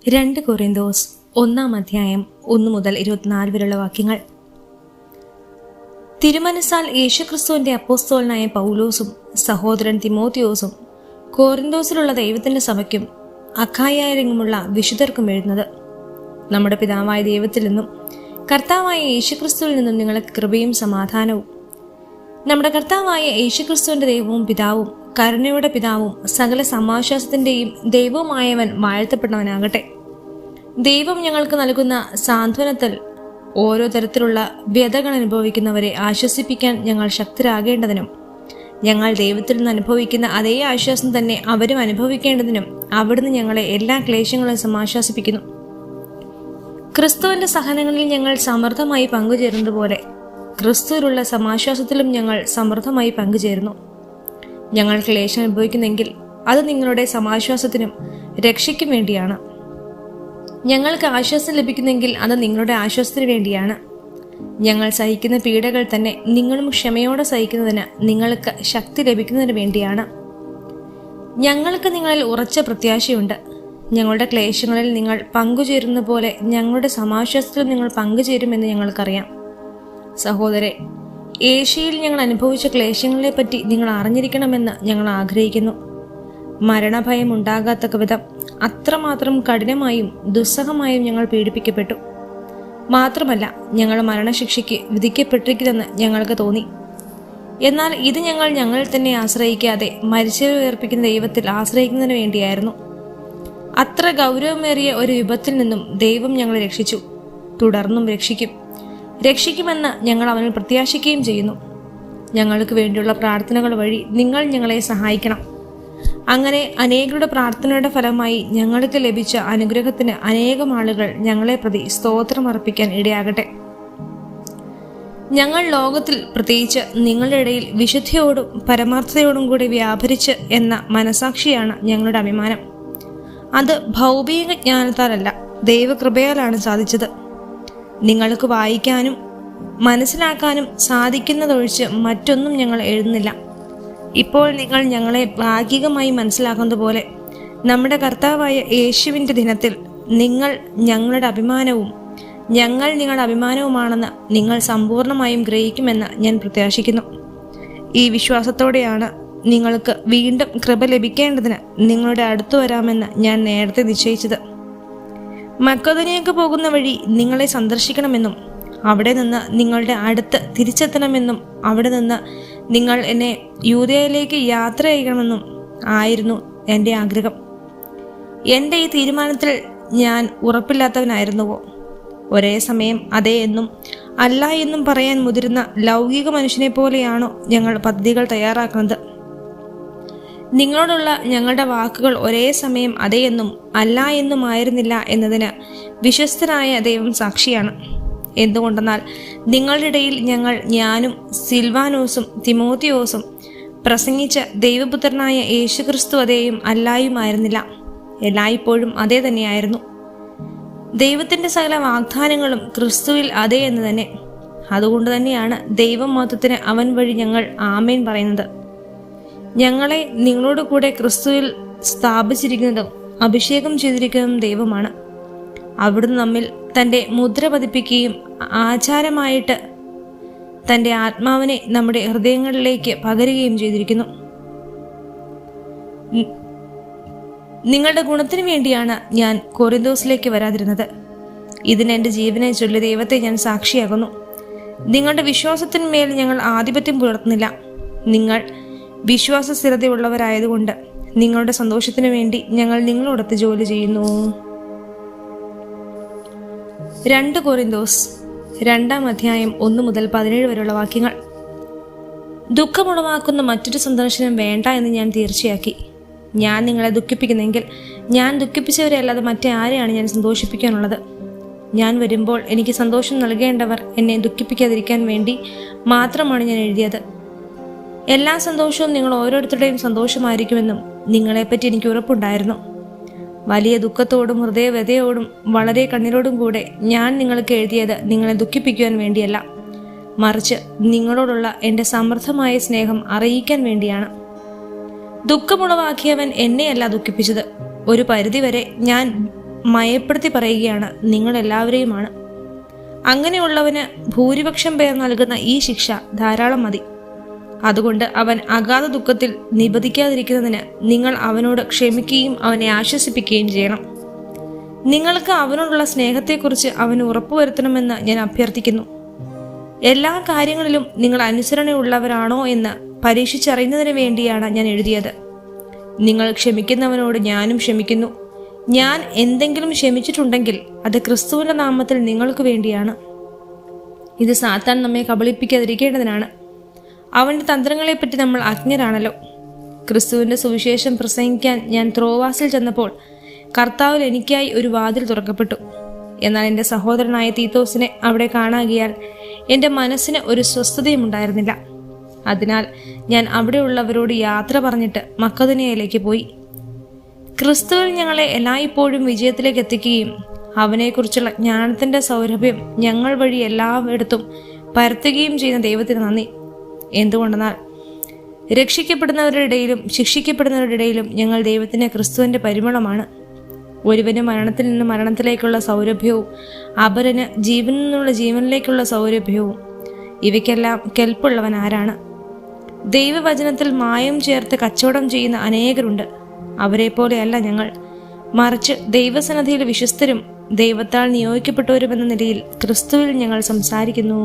2 കൊറിന്തോസ് 1-ാം 1 മുതൽ 24 വരെയുള്ള വാക്യങ്ങൾ. തിരുമനസാൽ യേശുക്രിസ്തുവിന്റെ അപ്പോസ്തലനായ പൗലോസും സഹോദരൻ തിമോത്തിയോസും കൊറിന്തോസിലുള്ള ദൈവത്തിന്റെ സഭയ്ക്കും അഖായയിലെങ്ങുമുള്ള വിശുദ്ധർക്കും എഴുതുന്നത്. നമ്മുടെ പിതാവായ ദൈവത്തിൽ നിന്നും കർത്താവായ യേശുക്രിസ്തുവിൽ നിന്നും നിങ്ങൾക്ക് കൃപയും സമാധാനവും. നമ്മുടെ കർത്താവായ യേശുക്രിസ്തുവിന്റെ ദൈവവും പിതാവും കരുണയുടെ പിതാവും സകല സമാശ്വാസത്തിന്റെയും ദൈവവുമായവൻ വാഴ്ത്തപ്പെട്ടവനാകട്ടെ. ദൈവം ഞങ്ങൾക്ക് നൽകുന്ന സാന്ത്വനത്തിൽ ഓരോ തരത്തിലുള്ള വ്യതകൾ അനുഭവിക്കുന്നവരെ ആശ്വസിപ്പിക്കാൻ ഞങ്ങൾ ശക്തരാകേണ്ടതിനും ഞങ്ങൾ ദൈവത്തിൽ നിന്ന് അനുഭവിക്കുന്ന അതേ ആശ്വാസം തന്നെ അവരും അനുഭവിക്കേണ്ടതിനും അവിടുന്ന് ഞങ്ങളെ എല്ലാ ക്ലേശങ്ങളും സമാശ്വാസിപ്പിക്കുന്നു. ക്രിസ്തുവിന്റെ സഹനങ്ങളിൽ ഞങ്ങൾ സമൃദ്ധമായി പങ്കുചേരുന്നതുപോലെ ക്രിസ്തുവിലുള്ള സമാശ്വാസത്തിലും ഞങ്ങൾ സമൃദ്ധമായി പങ്കുചേരുന്നു. ഞങ്ങൾ ക്ലേശം അനുഭവിക്കുന്നെങ്കിൽ അത് നിങ്ങളുടെ സമാശ്വാസത്തിനും രക്ഷയ്ക്കും വേണ്ടിയാണ്. ഞങ്ങൾക്ക് ആശ്വാസം ലഭിക്കുന്നെങ്കിൽ അത് നിങ്ങളുടെ ആശ്വാസത്തിന് വേണ്ടിയാണ്. ഞങ്ങൾ സഹിക്കുന്ന പീഡകൾ തന്നെ നിങ്ങളും ക്ഷമയോടെ സഹിക്കുന്നതിന് നിങ്ങൾക്ക് ശക്തി ലഭിക്കുന്നതിന് വേണ്ടിയാണ്. ഞങ്ങൾക്ക് നിങ്ങളിൽ ഉറച്ച പ്രത്യാശയുണ്ട്. ഞങ്ങളുടെ ക്ലേശങ്ങളിൽ നിങ്ങൾ പങ്കുചേരുന്ന പോലെ ഞങ്ങളുടെ സമാശ്വാസത്തിലും നിങ്ങൾ പങ്കുചേരുമെന്ന് ഞങ്ങൾക്കറിയാം. സഹോദരെ, ഏഷ്യയിൽ ഞങ്ങൾ അനുഭവിച്ച ക്ലേശങ്ങളെപ്പറ്റി നിങ്ങൾ അറിഞ്ഞിരിക്കണമെന്ന് ഞങ്ങൾ ആഗ്രഹിക്കുന്നു. മരണഭയം ഉണ്ടാകാത്തക്ക വിധം അത്രമാത്രം കഠിനമായും ദുസ്സഹമായും ഞങ്ങൾ പീഡിപ്പിക്കപ്പെട്ടു. മാത്രമല്ല, ഞങ്ങൾ മരണശിക്ഷയ്ക്ക് വിധിക്കപ്പെട്ടിരിക്കുന്നെന്ന് ഞങ്ങൾക്ക് തോന്നി. എന്നാൽ ഇത് ഞങ്ങൾ ഞങ്ങളിൽ തന്നെ ആശ്രയിക്കാതെ മരിച്ചവരെ ഉയർപ്പിക്കുന്ന ദൈവത്തിൽ ആശ്രയിക്കുന്നതിന് വേണ്ടിയായിരുന്നു. അത്ര ഗൗരവമേറിയ ഒരു വിപത്തിൽ നിന്നും ദൈവം ഞങ്ങളെ രക്ഷിച്ചു, തുടർന്നും രക്ഷിക്കുമെന്ന് ഞങ്ങൾ അവനിൽ പ്രത്യാശിക്കുകയും ചെയ്യുന്നു. ഞങ്ങൾക്ക് വേണ്ടിയുള്ള പ്രാർത്ഥനകൾ വഴി നിങ്ങൾ ഞങ്ങളെ സഹായിക്കണം. അങ്ങനെ അനേകരുടെ പ്രാർത്ഥനയുടെ ഫലമായി ഞങ്ങൾക്ക് ലഭിച്ച അനുഗ്രഹത്തിന് അനേകം ആളുകൾ ഞങ്ങളെ പ്രതി സ്തോത്രം അർപ്പിക്കാൻ ഇടയാകട്ടെ. ഞങ്ങൾ ലോകത്തിൽ, പ്രത്യേകിച്ച് നിങ്ങളുടെ ഇടയിൽ വിശുദ്ധിയോടും പരമാർത്ഥതയോടും കൂടി വ്യാപരിച്ച് എന്ന മനസാക്ഷിയാണ് ഞങ്ങളുടെ അഭിമാനം. അത് ഭൗതിക ജ്ഞാനത്താലല്ല, ദൈവകൃപയാലാണ് സാധിച്ചത്. നിങ്ങൾക്ക് വായിക്കാനും മനസ്സിലാക്കാനും സാധിക്കുന്നതൊഴിച്ച് മറ്റൊന്നും ഞങ്ങൾ എഴുതുന്നില്ല. ഇപ്പോൾ നിങ്ങൾ ഞങ്ങളെ ഭാഗികമായി മനസ്സിലാക്കുന്നത് പോലെ നമ്മുടെ കർത്താവായ യേശുവിൻ്റെ ദിനത്തിൽ നിങ്ങൾ ഞങ്ങളുടെ അഭിമാനവും ഞങ്ങൾ നിങ്ങളുടെ അഭിമാനവുമാണെന്ന് നിങ്ങൾ സമ്പൂർണ്ണമായും ഗ്രഹിക്കുമെന്ന് ഞാൻ പ്രത്യാശിക്കുന്നു. ഈ വിശ്വാസത്തോടെയാണ് നിങ്ങൾക്ക് വീണ്ടും കൃപ ലഭിക്കേണ്ടതിന് നിങ്ങളുടെ അടുത്തു വരാമെന്ന് ഞാൻ നേരത്തെ നിശ്ചയിച്ചത്. മക്കെദോന്യയ്ക്ക് പോകുന്ന വഴി നിങ്ങളെ സന്ദർശിക്കണമെന്നും അവിടെ നിന്ന് നിങ്ങളുടെ അടുത്ത് തിരിച്ചെത്തണമെന്നും അവിടെ നിന്ന് നിങ്ങൾ എന്നെ യൂദയയിലേക്ക് യാത്ര ചെയ്യണമെന്നും ആയിരുന്നു എൻ്റെ ആഗ്രഹം. എൻ്റെ ഈ തീരുമാനത്തിൽ ഞാൻ ഉറപ്പില്ലാത്തവനായിരുന്നുവോ? ഒരേ സമയം അതെ എന്നും അല്ല എന്നും പറയാൻ മുതിരുന്ന ലൗകിക മനുഷ്യനെ പോലെയാണോ ഞങ്ങൾ പദ്ധതികൾ തയ്യാറാക്കുന്നത്? നിങ്ങളോടുള്ള ഞങ്ങളുടെ വാക്കുകൾ ഒരേ സമയം അതെ എന്നും അല്ല എന്നുമായിരുന്നില്ല എന്നതിന് വിശ്വസ്തനായ ദൈവം സാക്ഷിയാണ്. എന്തുകൊണ്ടെന്നാൽ നിങ്ങളുടെ ഇടയിൽ ഞാനും സിൽവാനോസും തിമോത്തിയോസും പ്രസംഗിച്ച ദൈവപുത്രനായ യേശുക്രിസ്തു അതേയും അല്ലായുമായിരുന്നില്ല, എല്ലായ്പ്പോഴും അതേ തന്നെയായിരുന്നു. ദൈവത്തിൻ്റെ സകല വാഗ്ദാനങ്ങളും ക്രിസ്തുവിൽ അതേ എന്ന് തന്നെ. അതുകൊണ്ട് തന്നെയാണ് ദൈവമഹത്വത്തിന് അവൻ വഴി ഞങ്ങൾ ആമേൻ പറയുന്നത്. ഞങ്ങളെ നിങ്ങളോട് കൂടെ ക്രിസ്തുവിൽ സ്ഥാപിച്ചിരിക്കുന്നതും അഭിഷേകം ചെയ്തിരിക്കുന്നതും ദൈവമാണ്. അവിടുന്ന് നമ്മിൽ തൻ്റെ മുദ്ര പതിപ്പിക്കുകയും ആചാരമായിട്ട് തൻ്റെ ആത്മാവിനെ നമ്മുടെ ഹൃദയങ്ങളിലേക്ക് പകരുകയും ചെയ്തിരിക്കുന്നു. നിങ്ങളുടെ ഗുണത്തിന് വേണ്ടിയാണ് ഞാൻ കൊറിന്തോസിലേക്ക് വരാതിരുന്നത്. ഇതിന് എൻ്റെ ജീവനെ ചൊല്ലി ദൈവത്തെ ഞാൻ സാക്ഷിയാകുന്നു. നിങ്ങളുടെ വിശ്വാസത്തിന്മേൽ ഞങ്ങൾ ആധിപത്യം പുലർത്തുന്നില്ല. നിങ്ങൾ വിശ്വാസ സ്ഥിരതയുള്ളവരായതുകൊണ്ട് നിങ്ങളുടെ സന്തോഷത്തിനു വേണ്ടി ഞങ്ങൾ നിങ്ങളോടൊത്ത് ജോലി ചെയ്യുന്നു. 2 കൊറിന്തോസ് 2-ാം 1 മുതൽ 17 വരെയുള്ള വാക്യങ്ങൾ. ദുഃഖമുളവാക്കുന്ന മറ്റൊരു സന്ദർശനം വേണ്ട എന്ന് ഞാൻ തീർച്ചയാക്കി. ഞാൻ നിങ്ങളെ ദുഃഖിപ്പിക്കുന്നെങ്കിൽ ഞാൻ ദുഃഖിപ്പിച്ചവരെ അല്ലാതെ മറ്റേ ആരെയാണ് ഞാൻ സന്തോഷിപ്പിക്കാനുള്ളത്? ഞാൻ വരുമ്പോൾ എനിക്ക് സന്തോഷം നൽകേണ്ടവർ എന്നെ ദുഃഖിപ്പിക്കാതിരിക്കാൻ വേണ്ടി മാത്രമാണ് ഞാൻ എഴുതിയത്. എല്ലാ സന്തോഷവും നിങ്ങൾ ഓരോരുത്തരുടെയും സന്തോഷമായിരിക്കുമെന്നും നിങ്ങളെപ്പറ്റി എനിക്ക് ഉറപ്പുണ്ടായിരുന്നു. വലിയ ദുഃഖത്തോടും ഹൃദയവ്യതയോടും വളരെ കണ്ണീരോടും കൂടെ ഞാൻ നിങ്ങൾക്ക് എഴുതിയത് നിങ്ങളെ ദുഃഖിപ്പിക്കുവാൻ വേണ്ടിയല്ല, മറിച്ച് നിങ്ങളോടുള്ള എൻ്റെ സമൃദ്ധമായ സ്നേഹം അറിയിക്കാൻ വേണ്ടിയാണ്. ദുഃഖമുളവാക്കിയവൻ എന്നെയല്ല ദുഃഖിപ്പിച്ചത്. ഒരു പരിധിവരെ ഞാൻ മയപ്പെടുത്തി പറയുകയാണ്, നിങ്ങളെല്ലാവരെയുമാണ്. അങ്ങനെയുള്ളവന് ഭൂരിപക്ഷം പേർ നൽകുന്ന ഈ ശിക്ഷ ധാരാളം മതി. അതുകൊണ്ട് അവൻ അഗാധ ദുഃഖത്തിൽ നിബദിക്കാതിരിക്കുന്നതിന് നിങ്ങൾ അവനോട് ക്ഷമിക്കുകയും അവനെ ആശ്വസിപ്പിക്കുകയും ചെയ്യണം. നിങ്ങൾക്ക് അവനോടുള്ള സ്നേഹത്തെക്കുറിച്ച് അവന് ഉറപ്പുവരുത്തണമെന്ന് ഞാൻ അഭ്യർത്ഥിക്കുന്നു. എല്ലാ കാര്യങ്ങളിലും നിങ്ങൾ അനുസരണയുള്ളവരാണോ എന്ന് പരീക്ഷിച്ചറിയുന്നതിന് വേണ്ടിയാണ് ഞാൻ എഴുതിയത്. നിങ്ങൾ ക്ഷമിക്കുന്നവനോട് ഞാനും ക്ഷമിക്കുന്നു. ഞാൻ എന്തെങ്കിലും ക്ഷമിച്ചിട്ടുണ്ടെങ്കിൽ അത് ക്രിസ്തുവിന്റെ നാമത്തിൽ നിങ്ങൾക്ക് വേണ്ടിയാണ്. ഇത് സാത്താൻ നമ്മെ കബളിപ്പിക്കാതിരിക്കേണ്ടതിനാണ്. അവന്റെ തന്ത്രങ്ങളെപ്പറ്റി നമ്മൾ അജ്ഞരാണല്ലോ. ക്രിസ്തുവിന്റെ സുവിശേഷം പ്രസംഗിക്കാൻ ഞാൻ ത്രോവാസിൽ ചെന്നപ്പോൾ കർത്താവിൽ എനിക്കായി ഒരു വാതിൽ തുറക്കപ്പെട്ടു. എന്നാൽ എൻ്റെ സഹോദരനായ തീത്തോസിനെ അവിടെ കാണാകിയാൽ എൻ്റെ മനസ്സിന് ഒരു സ്വസ്ഥതയും ഉണ്ടായിരുന്നില്ല. അതിനാൽ ഞാൻ അവിടെയുള്ളവരോട് യാത്ര പറഞ്ഞിട്ട് മക്കെദോന്യയിലേക്ക് പോയി. ക്രിസ്തുവിൽ ഞങ്ങളെ എല്ലായ്പ്പോഴും വിജയത്തിലേക്ക് എത്തിക്കുകയും അവനെക്കുറിച്ചുള്ള ജ്ഞാനത്തിൻ്റെ സൗരഭ്യം ഞങ്ങൾ വഴി എല്ലായിടത്തും പരത്തുകയും ചെയ്യുന്ന ദൈവത്തിന് നന്ദി. എന്തുകൊണ്ടെന്നാൽ രക്ഷിക്കപ്പെടുന്നവരുടെ ഇടയിലും ശിക്ഷിക്കപ്പെടുന്നവരുടെ ഇടയിലും ഞങ്ങൾ ദൈവത്തിൻ്റെ ക്രിസ്തുവിൻ്റെ പരിമളമാണ്. ഒരുവന് മരണത്തിൽ നിന്ന് മരണത്തിലേക്കുള്ള സൗരഭ്യവും അപരന് ജീവനിൽ നിന്നുള്ള ജീവനിലേക്കുള്ള സൗരഭ്യവും. ഇവയ്ക്കെല്ലാം കെൽപ്പുള്ളവൻ ആരാണ്? ദൈവവചനത്തിൽ മായം ചേർത്ത് കച്ചവടം ചെയ്യുന്ന അനേകരുണ്ട്. അവരെ പോലെയല്ല ഞങ്ങൾ. മറിച്ച് ദൈവസന്നിധിയിൽ വിശ്വസ്തരും ദൈവത്താൽ നിയോഗിക്കപ്പെട്ടവരുമെന്ന നിലയിൽ ക്രിസ്തുവിൽ ഞങ്ങൾ സംസാരിക്കുന്നു.